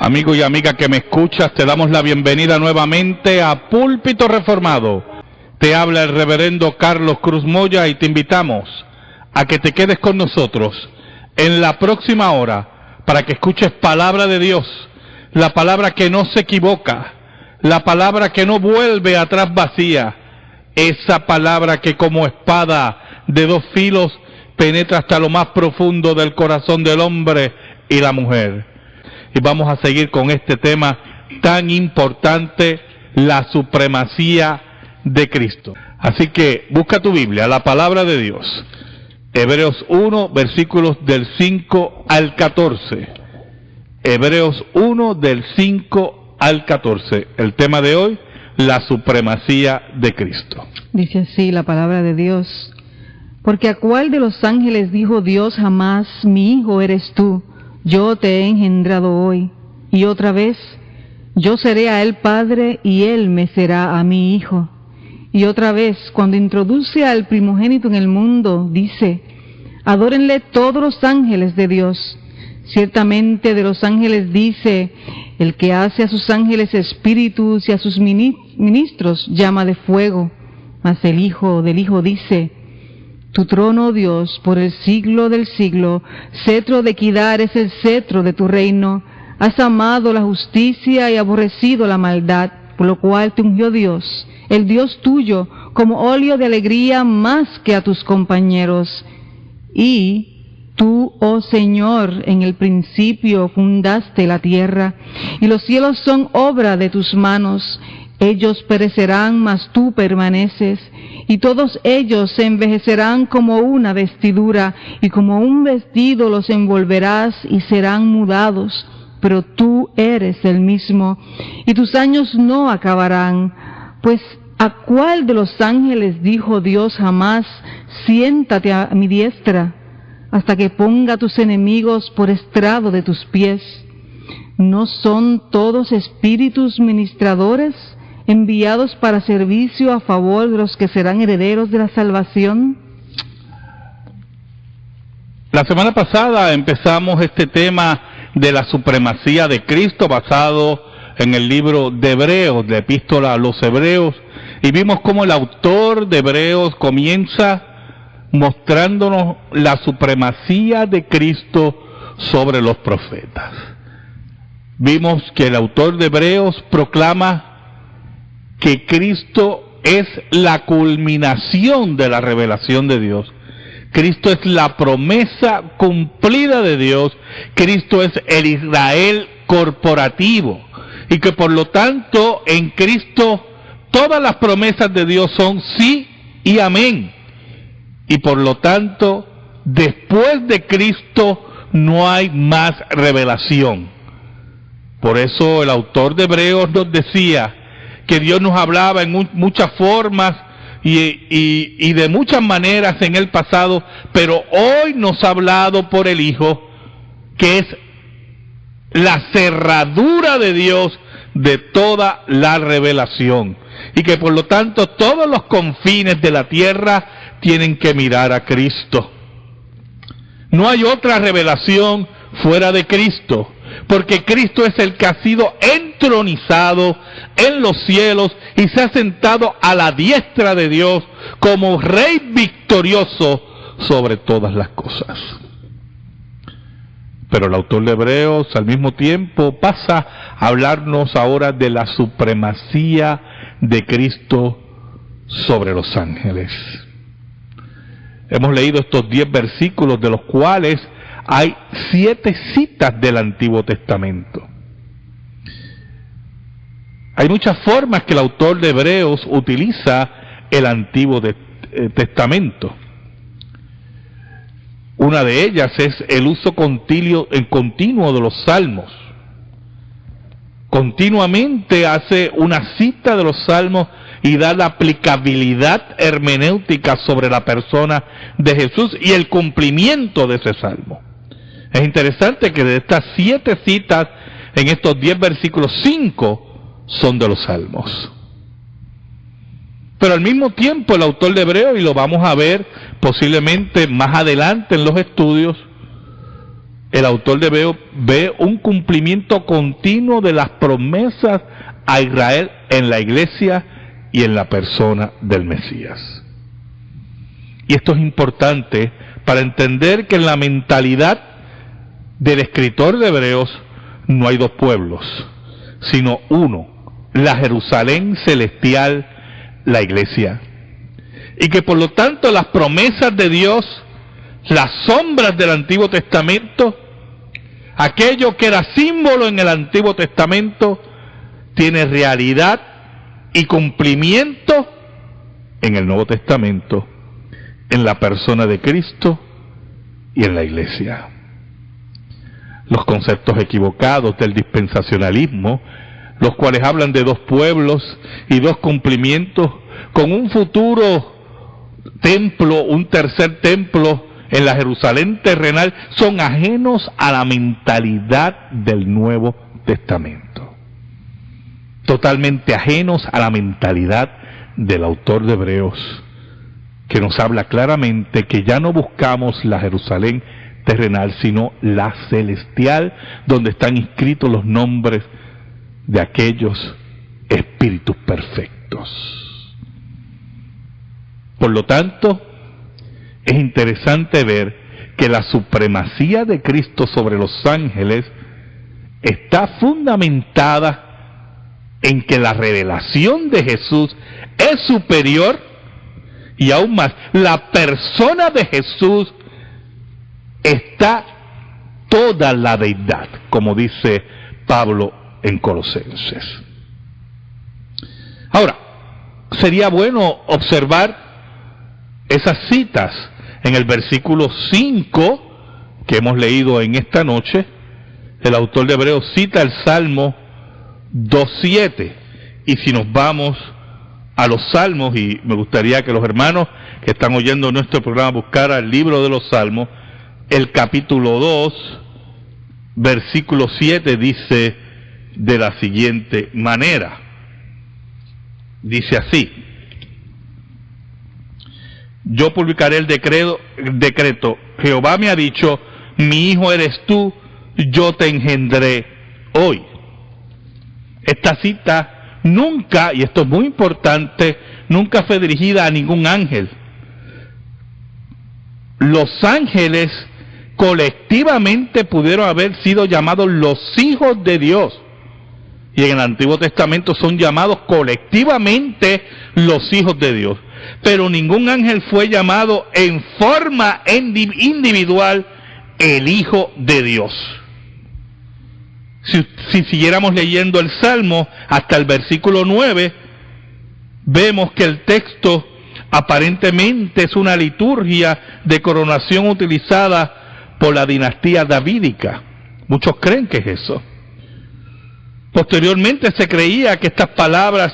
Amigo y amiga que me escuchas, te damos la bienvenida nuevamente a Púlpito Reformado. Te habla el reverendo Carlos Cruz Moya y te invitamos a que te quedes con nosotros en la próxima hora para que escuches palabra de Dios, la palabra que no se equivoca, la palabra que no vuelve atrás vacía, esa palabra que como espada de dos filos penetra hasta lo más profundo del corazón del hombre y la mujer. Y vamos a seguir con este tema tan importante, la supremacía de Cristo. Así que busca tu Biblia, la palabra de Dios. Hebreos 1, versículos del 5 al 14. Hebreos 1, del 5 al 14. El tema de hoy, la supremacía de Cristo. Dice así la palabra de Dios. Porque a cuál de los ángeles dijo Dios jamás, mi hijo eres tú, yo te he engendrado hoy. Y otra vez, yo seré a él padre y él me será a mi hijo. Y otra vez, cuando introduce al primogénito en el mundo, dice, adórenle todos los ángeles de Dios. Ciertamente de los ángeles dice, el que hace a sus ángeles espíritus y a sus ministros llama de fuego. Mas el Hijo del Hijo dice, tu trono, Dios, por el siglo del siglo, cetro de equidad es el cetro de tu reino. Has amado la justicia y aborrecido la maldad, por lo cual te ungió Dios, el Dios tuyo, como óleo de alegría más que a tus compañeros. Y tú, oh Señor, en el principio fundaste la tierra, y los cielos son obra de tus manos. Ellos perecerán, mas tú permaneces, y todos ellos se envejecerán como una vestidura, y como un vestido los envolverás y serán mudados, pero tú eres el mismo, y tus años no acabarán. Pues, ¿a cuál de los ángeles dijo Dios jamás, siéntate a mi diestra, hasta que ponga tus enemigos por estrado de tus pies? ¿No son todos espíritus ministradores, enviados para servicio a favor de los que serán herederos de la salvación? La semana pasada empezamos este tema de la supremacía de Cristo basado en el libro de Hebreos, la epístola a los Hebreos, y vimos cómo el autor de Hebreos comienza mostrándonos la supremacía de Cristo sobre los profetas. Vimos que el autor de Hebreos proclama que Cristo es la culminación de la revelación de Dios. Cristo es la promesa cumplida de Dios. Cristo es el Israel corporativo. Y que por lo tanto en Cristo todas las promesas de Dios son sí y amén. Y por lo tanto después de Cristo no hay más revelación. Por eso el autor de Hebreos nos decía que Dios nos hablaba en muchas formas y de muchas maneras en el pasado, pero hoy nos ha hablado por el Hijo, que es la cerradura de Dios de toda la revelación, y que por lo tanto todos los confines de la tierra tienen que mirar a Cristo. No hay otra revelación fuera de Cristo, porque Cristo es el que ha sido entronizado en los cielos y se ha sentado a la diestra de Dios como Rey victorioso sobre todas las cosas. Pero el autor de Hebreos al mismo tiempo pasa a hablarnos ahora de la supremacía de Cristo sobre los ángeles. Hemos leído estos 10 versículos, de los cuales hay 7 citas del Antiguo Testamento. Hay muchas formas que el autor de Hebreos utiliza el Antiguo Testamento. Una de ellas es el uso continuo de los salmos. Continuamente hace una cita de los salmos y da la aplicabilidad hermenéutica sobre la persona de Jesús y el cumplimiento de ese salmo. Es interesante que de estas 7 citas, en estos 10 versículos, 5 son de los salmos. Pero al mismo tiempo el autor de Hebreos, y lo vamos a ver posiblemente más adelante en los estudios, el autor de Hebreos ve un cumplimiento continuo de las promesas a Israel en la iglesia y en la persona del Mesías. Y esto es importante para entender que en la mentalidad del escritor de Hebreos no hay dos pueblos, sino uno, la Jerusalén celestial, la iglesia. Y que por lo tanto las promesas de Dios, las sombras del Antiguo Testamento, aquello que era símbolo en el Antiguo Testamento, tiene realidad y cumplimiento en el Nuevo Testamento, en la persona de Cristo y en la iglesia. Los conceptos equivocados del dispensacionalismo, los cuales hablan de dos pueblos y dos cumplimientos, con un futuro templo, un tercer templo en la Jerusalén terrenal, son ajenos a la mentalidad del Nuevo Testamento. Totalmente ajenos a la mentalidad del autor de Hebreos, que nos habla claramente que ya no buscamos la Jerusalén terrenal, sino la celestial, donde están inscritos los nombres de aquellos espíritus perfectos. Por lo tanto, es interesante ver que la supremacía de Cristo sobre los ángeles está fundamentada en que la revelación de Jesús es superior, y aún más, la persona de Jesús está toda la deidad, como dice Pablo en Colosenses. Ahora, sería bueno observar esas citas en el versículo 5 que hemos leído en esta noche. El autor de Hebreos cita el Salmo 2:7, y si nos vamos a los Salmos, y me gustaría que los hermanos que están oyendo nuestro programa buscaran el libro de los Salmos, el capítulo 2, versículo 7 dice de la siguiente manera, dice así: yo publicaré el decreto, Jehová me ha dicho, mi hijo eres tú, yo te engendré hoy. Esta cita nunca, y esto es muy importante, nunca fue dirigida a ningún ángel. Los ángeles colectivamente pudieron haber sido llamados los hijos de Dios, y en el Antiguo Testamento son llamados colectivamente los hijos de Dios, pero ningún ángel fue llamado en forma individual el Hijo de Dios. Si siguiéramos leyendo el Salmo hasta el versículo 9, vemos que el texto aparentemente es una liturgia de coronación utilizada por la dinastía davídica. Muchos creen que es eso. Posteriormente se creía que estas palabras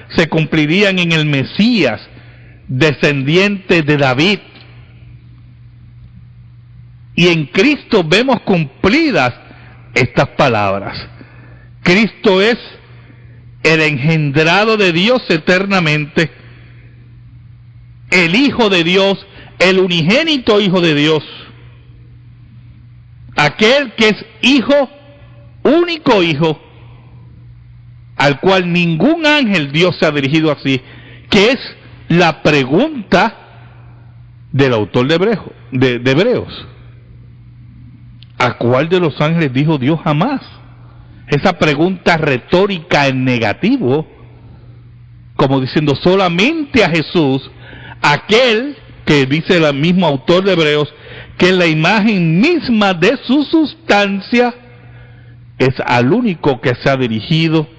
se cumplirían en el Mesías, descendiente de David. Y en Cristo vemos cumplidas estas palabras. Cristo es el engendrado de Dios eternamente, el Hijo de Dios, el unigénito Hijo de Dios, aquel que es Hijo, único Hijo, al cual ningún ángel Dios se ha dirigido así, que es la pregunta del autor de Hebreos. ¿A cuál de los ángeles dijo Dios jamás? Esa pregunta retórica en negativo, como diciendo solamente a Jesús, aquel que dice el mismo autor de Hebreos, que es la imagen misma de su sustancia, es al único que se ha dirigido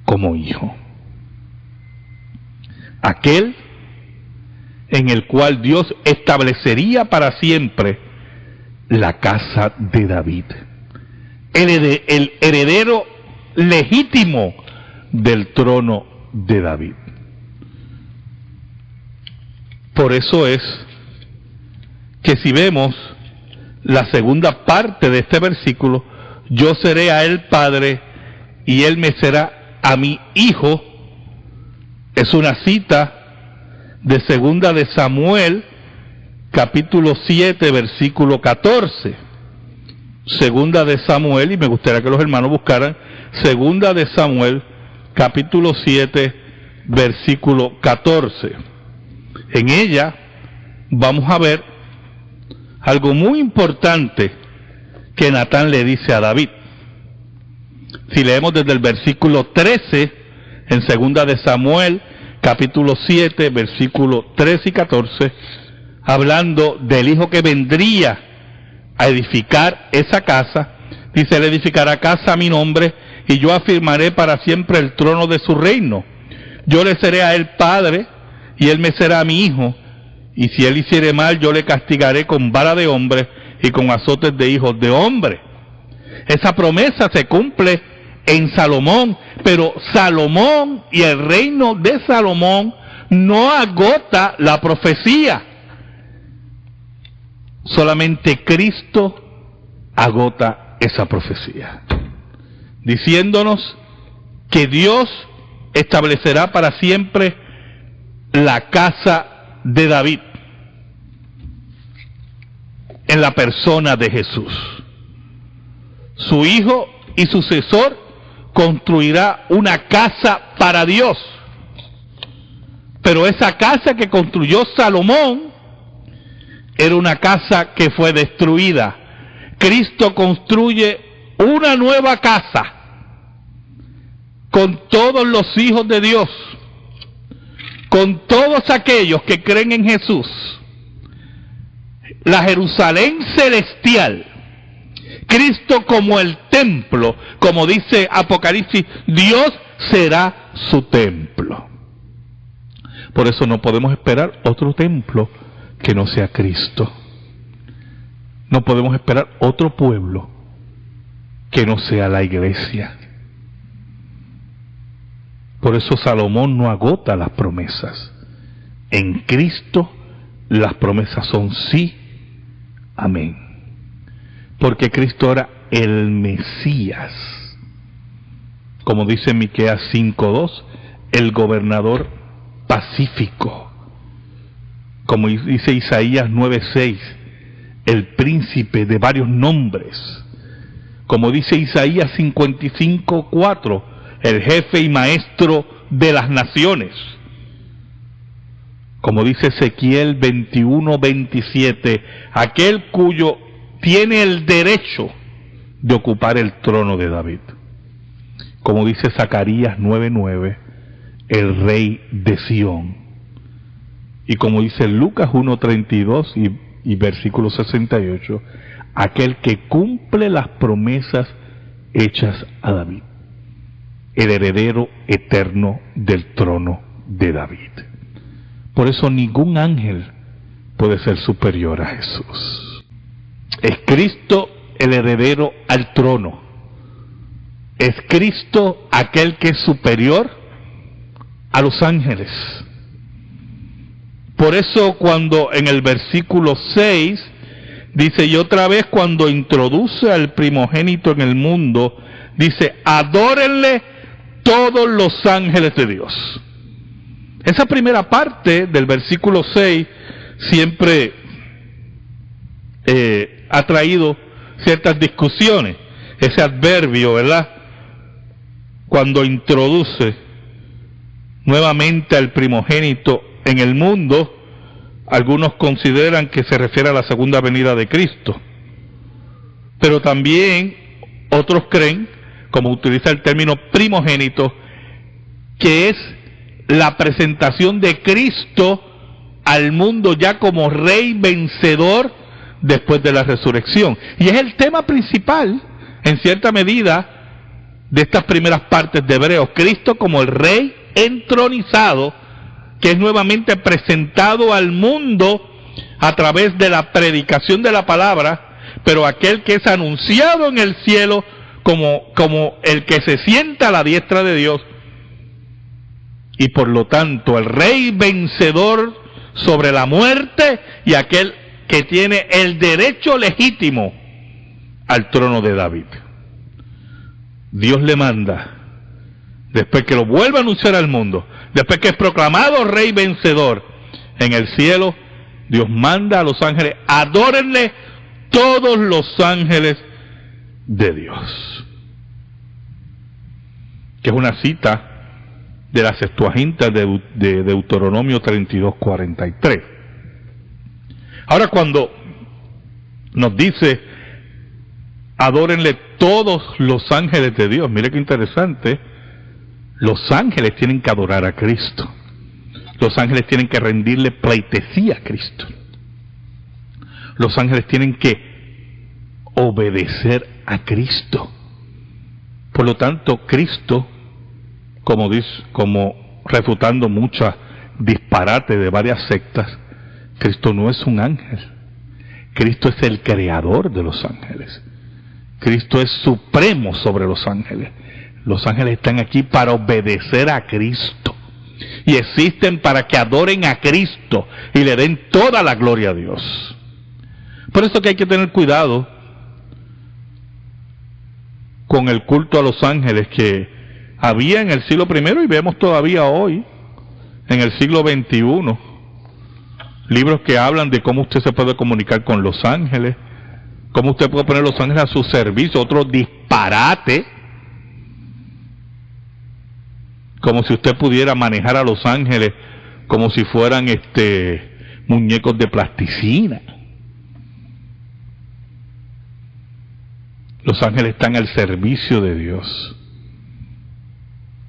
como hijo. Aquel en el cual Dios establecería para siempre la casa de David, el heredero legítimo del trono de David. Por eso es que si vemos la segunda parte de este versículo, yo seré a él padre y él me será a mi hijo, es una cita de segunda de Samuel, capítulo 7, versículo 14. Segunda de Samuel, y me gustaría que los hermanos buscaran Segunda de Samuel, capítulo 7, versículo 14. En ella vamos a ver algo muy importante que Natán le dice a David. Si leemos desde el versículo 13, en Segunda de Samuel, capítulo 7, versículo 13 y 14, hablando del hijo que vendría a edificar esa casa, dice: él edificará casa a mi nombre, y yo afirmaré para siempre el trono de su reino. Yo le seré a él padre, y él me será a mi hijo, y si él hiciere mal, yo le castigaré con vara de hombre y con azotes de hijos de hombre. Esa promesa se cumple en Salomón, pero Salomón y el reino de Salomón no agota la profecía. Solamente Cristo agota esa profecía, diciéndonos que Dios establecerá para siempre la casa de David en la persona de Jesús. Su hijo y sucesor construirá una casa para Dios, pero esa casa que construyó Salomón era una casa que fue destruida. Cristo construye una nueva casa con todos los hijos de Dios, con todos aquellos que creen en Jesús. La Jerusalén celestial, Cristo como el templo, como dice Apocalipsis, Dios será su templo. Por eso no podemos esperar otro templo que no sea Cristo. No podemos esperar otro pueblo que no sea la iglesia. Por eso Salomón no agota las promesas. En Cristo las promesas son sí, amén. Porque Cristo era el Mesías. Como dice Miqueas 5:2, el gobernador pacífico. Como dice Isaías 9:6, el príncipe de varios nombres. Como dice Isaías 55:4, el jefe y maestro de las naciones. Como dice Ezequiel 21:27, aquel cuyo tiene el derecho de ocupar el trono de David. Como dice Zacarías 9:9, el rey de Sión. Y como dice Lucas 1:32 y versículo 68, aquel que cumple las promesas hechas a David, el heredero eterno del trono de David. Por eso ningún ángel puede ser superior a Jesús. Es Cristo el heredero al trono. Es Cristo aquel que es superior a los ángeles. Por eso cuando en el versículo 6 dice: y otra vez cuando introduce al primogénito en el mundo, dice: adórenle todos los ángeles de Dios. Esa primera parte del versículo 6 siempre ha traído ciertas discusiones. Ese adverbio, ¿verdad? Cuando introduce nuevamente al primogénito en el mundo, algunos consideran que se refiere a la segunda venida de Cristo. Pero también otros creen, como utiliza el término primogénito, que es la presentación de Cristo al mundo ya como rey vencedor después de la resurrección. Y es el tema principal, en cierta medida, de estas primeras partes de Hebreos. Cristo como el rey entronizado, que es nuevamente presentado al mundo a través de la predicación de la palabra, pero aquel que es anunciado en el cielo como el que se sienta a la diestra de Dios, y por lo tanto el rey vencedor sobre la muerte y aquel que tiene el derecho legítimo al trono de David. Dios le manda, después que lo vuelva a anunciar al mundo, después que es proclamado rey vencedor en el cielo, Dios manda a los ángeles: adórenle todos los ángeles de Dios. Que es una cita de la Septuaginta de Deuteronomio 32:43. Ahora, cuando nos dice adórenle todos los ángeles de Dios, mire qué interesante, los ángeles tienen que adorar a Cristo, los ángeles tienen que rendirle pleitesía a Cristo, los ángeles tienen que obedecer a Cristo. Por lo tanto, Cristo, como refutando muchas disparates de varias sectas, Cristo no es un ángel. Cristo es el creador de los ángeles. Cristo es supremo sobre los ángeles. Los ángeles están aquí para obedecer a Cristo. Y existen para que adoren a Cristo y le den toda la gloria a Dios. Por eso que hay que tener cuidado con el culto a los ángeles que había en el siglo I y vemos todavía hoy, en el siglo XXI, libros que hablan de cómo usted se puede comunicar con los ángeles, cómo usted puede poner los ángeles a su servicio, otro disparate, como si usted pudiera manejar a los ángeles como si fueran muñecos de plasticina. Los ángeles están al servicio de Dios.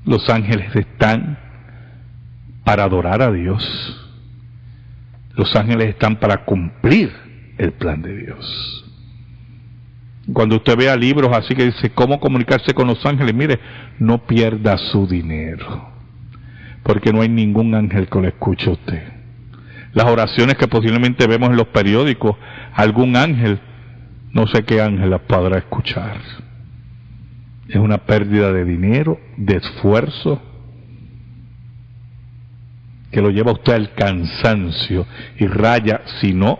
Los ángeles están para adorar a Dios. Los ángeles están para cumplir el plan de Dios. Cuando usted vea libros así que dice cómo comunicarse con los ángeles, mire, no pierda su dinero, porque no hay ningún ángel que lo escuche a usted. Las oraciones que posiblemente vemos en los periódicos, algún ángel, no sé qué ángel las podrá escuchar. Es una pérdida de dinero, de esfuerzo, que lo lleva a usted al cansancio y raya, si no,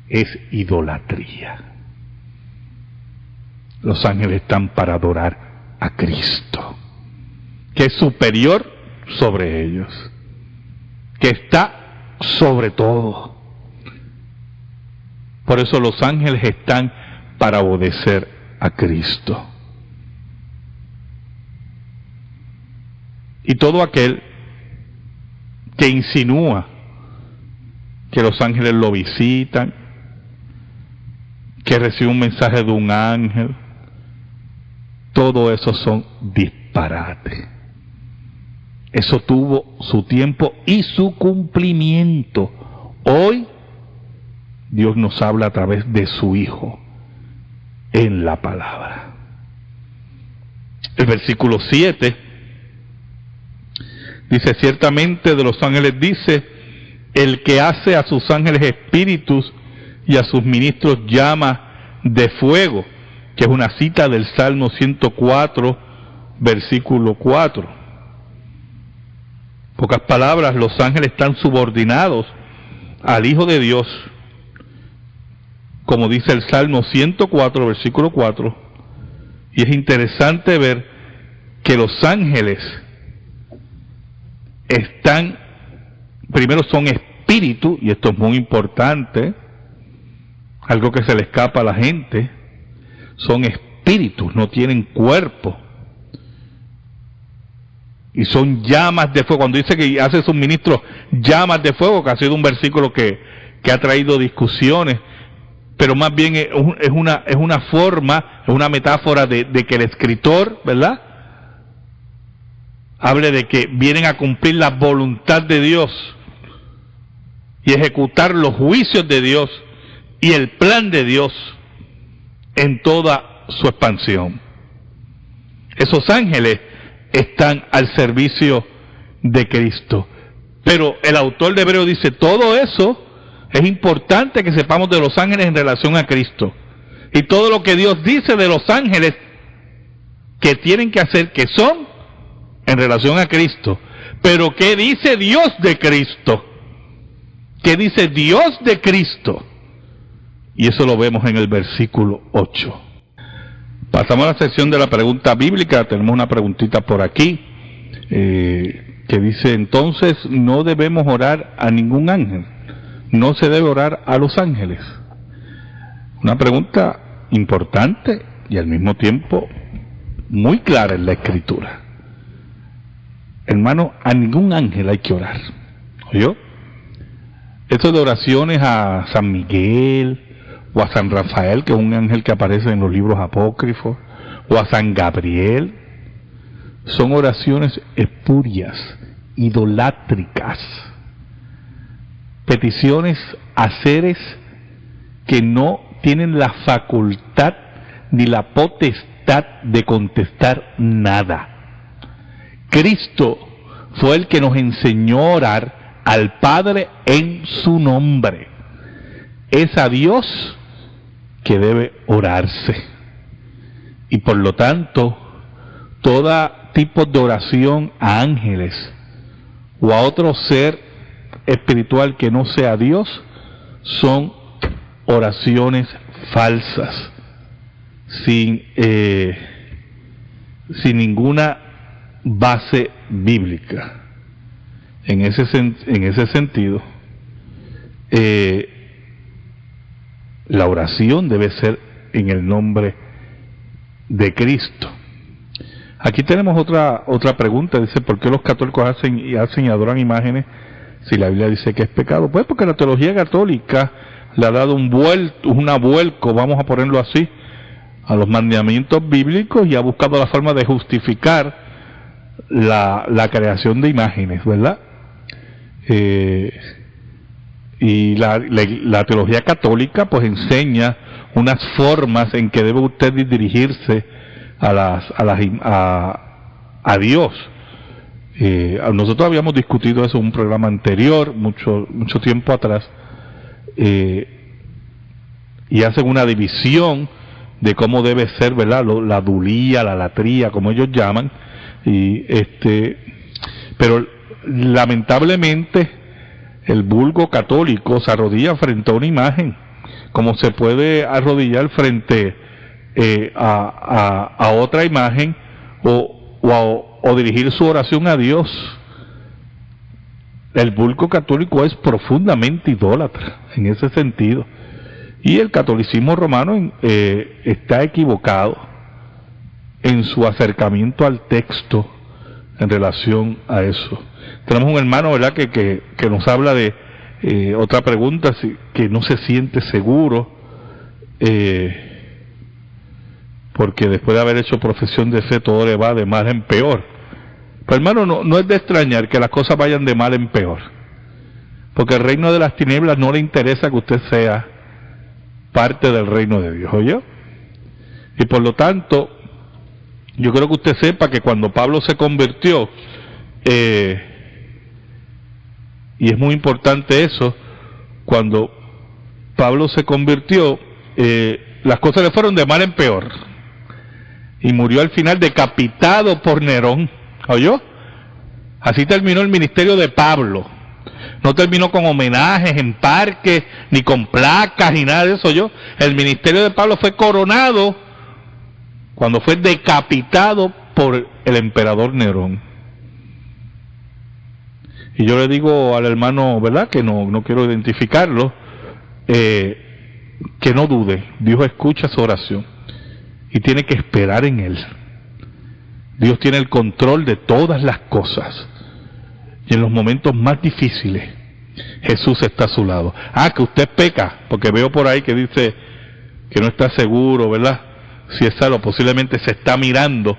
es idolatría. Los ángeles están para adorar a Cristo, que es superior sobre ellos, que está sobre todo. Por eso los ángeles están para obedecer a Cristo. Y todo aquel que insinúa que los ángeles lo visitan, que recibe un mensaje de un ángel, todo eso son disparates. Eso tuvo su tiempo y su cumplimiento. Hoy Dios nos habla a través de su Hijo en la palabra. El versículo 7 dice, ciertamente de los ángeles dice, el que hace a sus ángeles espíritus y a sus ministros llama de fuego, que es una cita del Salmo 104, versículo 4. Pocas palabras, los ángeles están subordinados al Hijo de Dios, como dice el Salmo 104, versículo 4, y es interesante ver que los ángeles están, primero son espíritu, y esto es muy importante, algo que se le escapa a la gente, son espíritus, no tienen cuerpo, y son llamas de fuego. Cuando dice que hace sus ministros llamas de fuego, que ha sido un versículo que ha traído discusiones, pero más bien es una forma, es una metáfora de que el escritor, ¿verdad?, hable de que vienen a cumplir la voluntad de Dios y ejecutar los juicios de Dios y el plan de Dios en toda su expansión. Esos ángeles están al servicio de Cristo. Pero el autor de Hebreos dice, todo eso es importante que sepamos de los ángeles en relación a Cristo. Y todo lo que Dios dice de los ángeles que tienen que hacer, que son en relación a Cristo. Pero ¿qué dice Dios de Cristo? ¿Qué dice Dios de Cristo? Y eso lo vemos en el versículo 8. Pasamos a la sección de la pregunta bíblica. Tenemos una preguntita por aquí que dice, entonces no debemos orar a ningún ángel, no se debe orar a los ángeles. Una pregunta importante y al mismo tiempo muy clara en la Escritura. Hermano, a ningún ángel hay que orar. ¿Oyó? Esto de oraciones a San Miguel o a San Rafael, que es un ángel que aparece en los libros apócrifos, o a San Gabriel, son oraciones espurias, idolátricas, peticiones a seres que no tienen la facultad ni la potestad de contestar nada. Cristo fue el que nos enseñó a orar al Padre en su nombre. Es a Dios que debe orarse. Y por lo tanto, todo tipo de oración a ángeles o a otro ser espiritual que no sea Dios son oraciones falsas, sin ninguna base bíblica. En ese sentido, la oración debe ser en el nombre de Cristo. Aquí tenemos otra pregunta. Dice: ¿por qué los católicos hacen y adoran imágenes si la Biblia dice que es pecado? Pues porque la teología católica le ha dado una vuelco, vamos a ponerlo así, a los mandamientos bíblicos, y ha buscado la forma de justificar la creación de imágenes, ¿verdad? Y la teología católica pues enseña unas formas en que debe usted dirigirse a Dios. Nosotros habíamos discutido eso en un programa anterior, mucho tiempo atrás, y hacen una división de cómo debe ser, ¿verdad?, la dulía, la latría, como ellos llaman, pero lamentablemente el vulgo católico se arrodilla frente a una imagen, como se puede arrodillar frente a otra imagen o dirigir su oración a Dios. El vulgo católico es profundamente idólatra en ese sentido, y el catolicismo romano está equivocado en su acercamiento al texto en relación a eso. Tenemos un hermano, ¿verdad?, que nos habla de otra pregunta, que no se siente seguro porque después de haber hecho profesión de fe todo le va de mal en peor. Pero hermano, no es de extrañar que las cosas vayan de mal en peor, porque el reino de las tinieblas no le interesa que usted sea parte del reino de Dios, ¿oyó? Y por lo tanto, yo creo que usted sepa que cuando Pablo se convirtió, y es muy importante eso, cuando Pablo se convirtió, las cosas le fueron de mal en peor, y murió al final decapitado por Nerón, ¿oyó? Así terminó el ministerio de Pablo. No terminó con homenajes en parques, ni con placas, ni nada de eso, ¿oyó? El ministerio de Pablo fue coronado cuando fue decapitado por el emperador Nerón. Y yo le digo al hermano, ¿verdad?, que no quiero identificarlo, que no dude. Dios escucha su oración y tiene que esperar en Él. Dios tiene el control de todas las cosas, y en los momentos más difíciles Jesús está a su lado. Que usted peca, porque veo por ahí que dice que no está seguro, ¿verdad?, si es salvo. Posiblemente se está mirando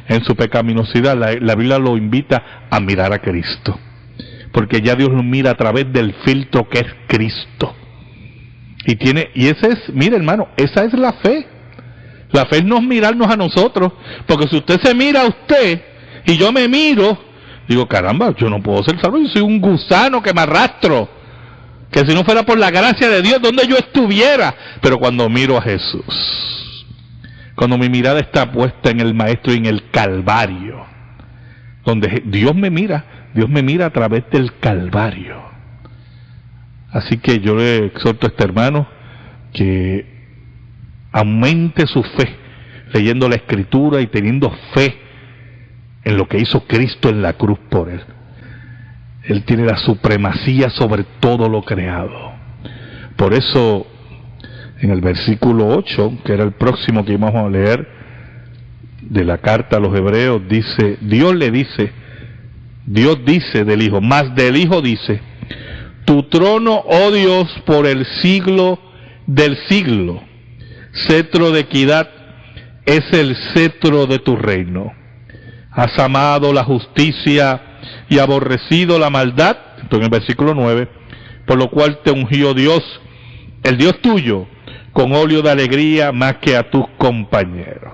en su pecaminosidad. La Biblia lo invita a mirar a Cristo, porque ya Dios lo mira a través del filtro que es Cristo. Y ese es, mire hermano, esa es la fe. La fe es no mirarnos a nosotros, porque si usted se mira a usted y yo me miro, digo, caramba, yo no puedo ser salvo, yo soy un gusano que me arrastro, que si no fuera por la gracia de Dios, ¿dónde yo estuviera? Pero cuando miro a Jesús, cuando mi mirada está puesta en el Maestro y en el Calvario, donde Dios me mira a través del Calvario. Así que yo le exhorto a este hermano que aumente su fe leyendo la Escritura y teniendo fe en lo que hizo Cristo en la cruz por él. Él tiene la supremacía sobre todo lo creado. Por eso En el versículo 8, que era el próximo que íbamos a leer de la carta a los Hebreos, dice, Dios dice del Hijo, más del Hijo dice, tu trono, oh Dios, por el siglo del siglo, cetro de equidad es el cetro de tu reino. Has amado la justicia y aborrecido la maldad, esto en el versículo 9, por lo cual te ungió Dios, el Dios tuyo, con óleo de alegría más que a tus compañeros.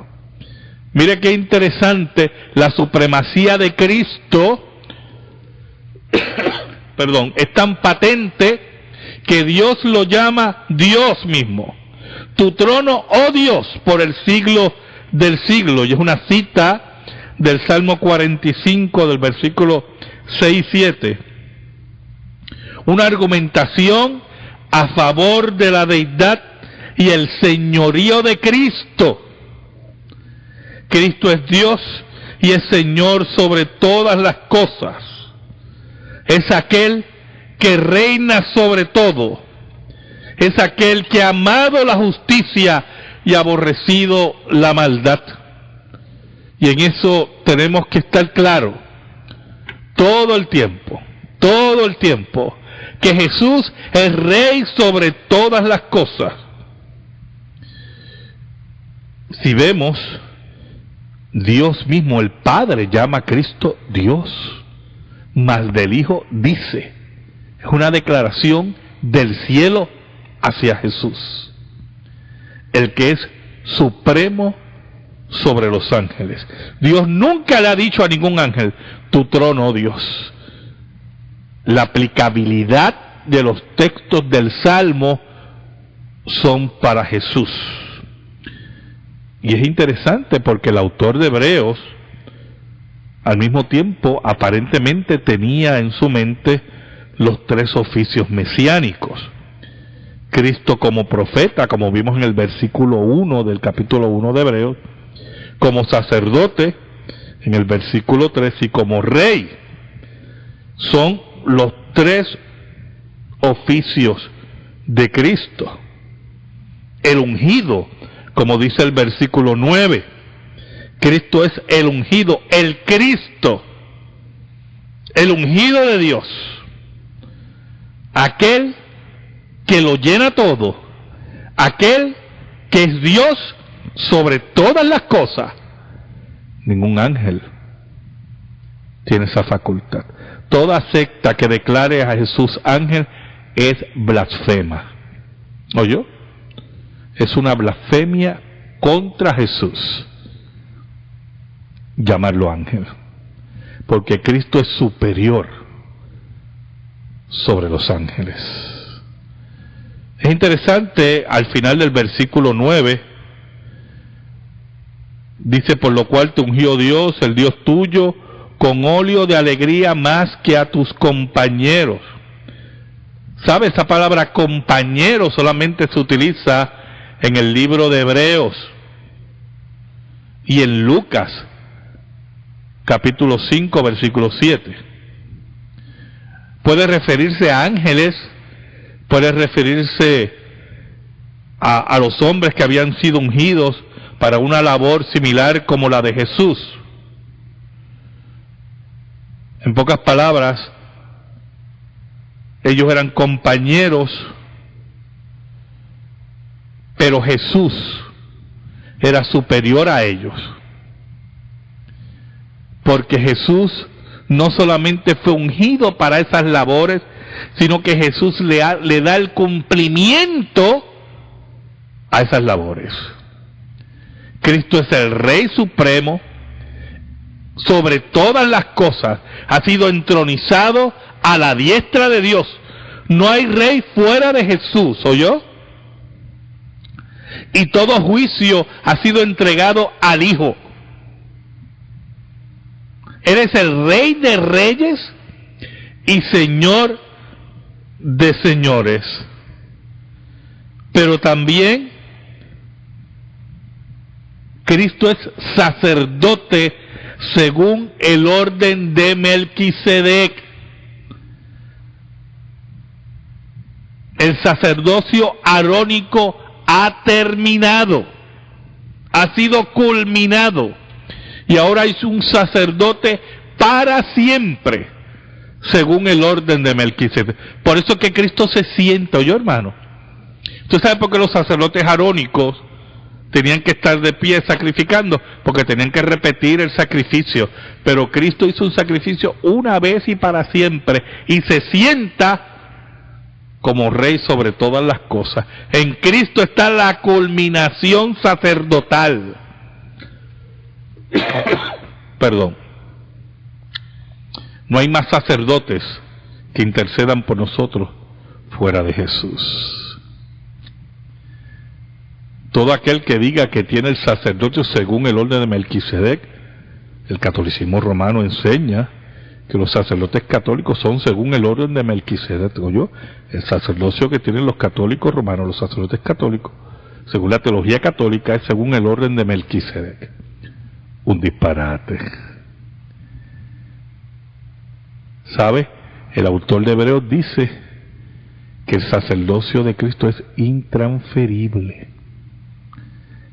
Mire qué interesante la supremacía de Cristo, perdón, es tan patente que Dios lo llama Dios mismo. Tu trono, oh Dios, por el siglo del siglo. Y es una cita del Salmo 45, del versículo 6 y 7. Una argumentación a favor de la deidad y el señorío de Cristo. Cristo es Dios y es Señor sobre todas las cosas. Es aquel que reina sobre todo. Es aquel que ha amado la justicia y aborrecido la maldad. Y en eso tenemos que estar claros todo el tiempo, que Jesús es Rey sobre todas las cosas. Si vemos, Dios mismo, el Padre, llama a Cristo Dios, mas del Hijo dice, es una declaración del cielo hacia Jesús, el que es supremo sobre los ángeles. Dios nunca le ha dicho a ningún ángel, tu trono, oh Dios. La aplicabilidad de los textos del Salmo son para Jesús. Y es interesante porque el autor de Hebreos, al mismo tiempo, aparentemente tenía en su mente los tres oficios mesiánicos. Cristo como profeta, como vimos en el versículo 1 del capítulo 1 de Hebreos, como sacerdote, en el versículo 3, y como rey. Son los tres oficios de Cristo. El ungido, como dice el versículo 9, Cristo es el ungido, el Cristo, el ungido de Dios, aquel que lo llena todo, aquel que es Dios sobre todas las cosas. Ningún ángel tiene esa facultad. Toda secta que declare a Jesús ángel es blasfema. ¿Oyó? Es una blasfemia contra Jesús llamarlo ángel, porque Cristo es superior sobre los ángeles. Es interesante, al final del versículo 9, dice, por lo cual te ungió Dios, el Dios tuyo, con óleo de alegría más que a tus compañeros. ¿Sabe? Esa palabra compañero solamente se utiliza en el libro de Hebreos y en Lucas, capítulo 5, versículo 7. Puede referirse a ángeles, puede referirse a los hombres que habían sido ungidos para una labor similar como la de Jesús. En pocas palabras, ellos eran compañeros, pero Jesús era superior a ellos, porque Jesús no solamente fue ungido para esas labores, sino que Jesús le da el cumplimiento a esas labores. Cristo es el Rey Supremo sobre todas las cosas, ha sido entronizado a la diestra de Dios. No hay rey fuera de Jesús, ¿oyó? Y todo juicio ha sido entregado al Hijo. Él es el Rey de reyes y Señor de señores. Pero también Cristo es sacerdote según el orden de Melquisedec. El sacerdocio arónico ha terminado, ha sido culminado, y ahora es un sacerdote para siempre, según el orden de Melquisedec. Por eso que Cristo se sienta, ¿oyó, hermano? ¿Usted sabe por qué los sacerdotes arónicos tenían que estar de pie sacrificando? Porque tenían que repetir el sacrificio. Pero Cristo hizo un sacrificio una vez y para siempre, y se sienta como Rey sobre todas las cosas. En Cristo está la culminación sacerdotal. Perdón. No hay más sacerdotes que intercedan por nosotros fuera de Jesús. Todo aquel que diga que tiene el sacerdocio según el orden de Melquisedec, el catolicismo romano enseña que los sacerdotes católicos son según el orden de Melquisedec. ¿Oyó? El sacerdocio que tienen los católicos romanos, los sacerdotes católicos, según la teología católica, es según el orden de Melquisedec. Un disparate. ¿Sabe? El autor de Hebreos dice que el sacerdocio de Cristo es intransferible.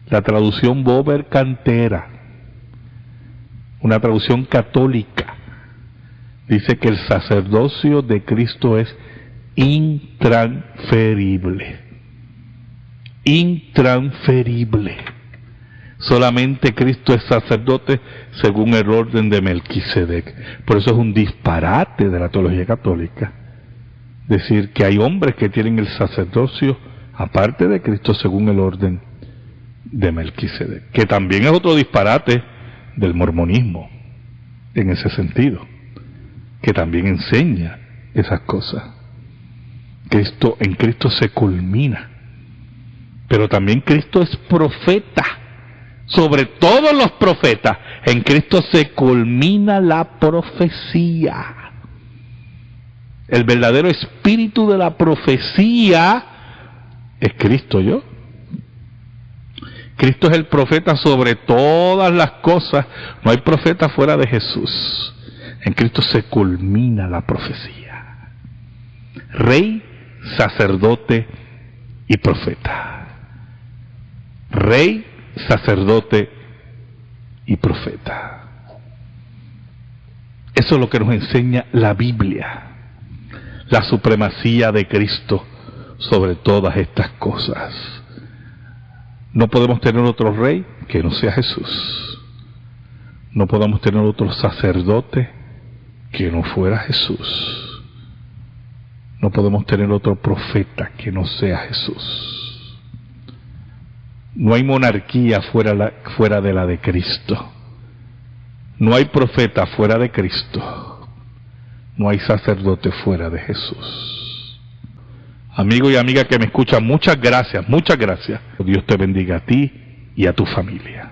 La traducción Bober Cantera, una traducción católica, dice que el sacerdocio de Cristo es intransferible. Intransferible. Solamente Cristo es sacerdote según el orden de Melquisedec. Por eso es un disparate de la teología católica decir que hay hombres que tienen el sacerdocio aparte de Cristo según el orden de Melquisedec, que también es otro disparate del mormonismo en ese sentido, que también enseña esas cosas. En Cristo se culmina, pero también Cristo es profeta. Sobre todos los profetas, en Cristo se culmina la profecía. El verdadero espíritu de la profecía es Cristo, ¿yo? Cristo es el profeta sobre todas las cosas. No hay profeta fuera de Jesús. En Cristo se culmina la profecía. Rey, sacerdote y profeta. Rey, sacerdote y profeta. Eso es lo que nos enseña la Biblia, la supremacía de Cristo sobre todas estas cosas. No podemos tener otro rey que no sea Jesús. No podemos tener otro sacerdote que no fuera Jesús. No podemos tener otro profeta que no sea Jesús. No hay monarquía fuera de la de Cristo. No hay profeta fuera de Cristo. No hay sacerdote fuera de Jesús. Amigo y amiga que me escuchan, muchas gracias, muchas gracias. Dios te bendiga a ti y a tu familia.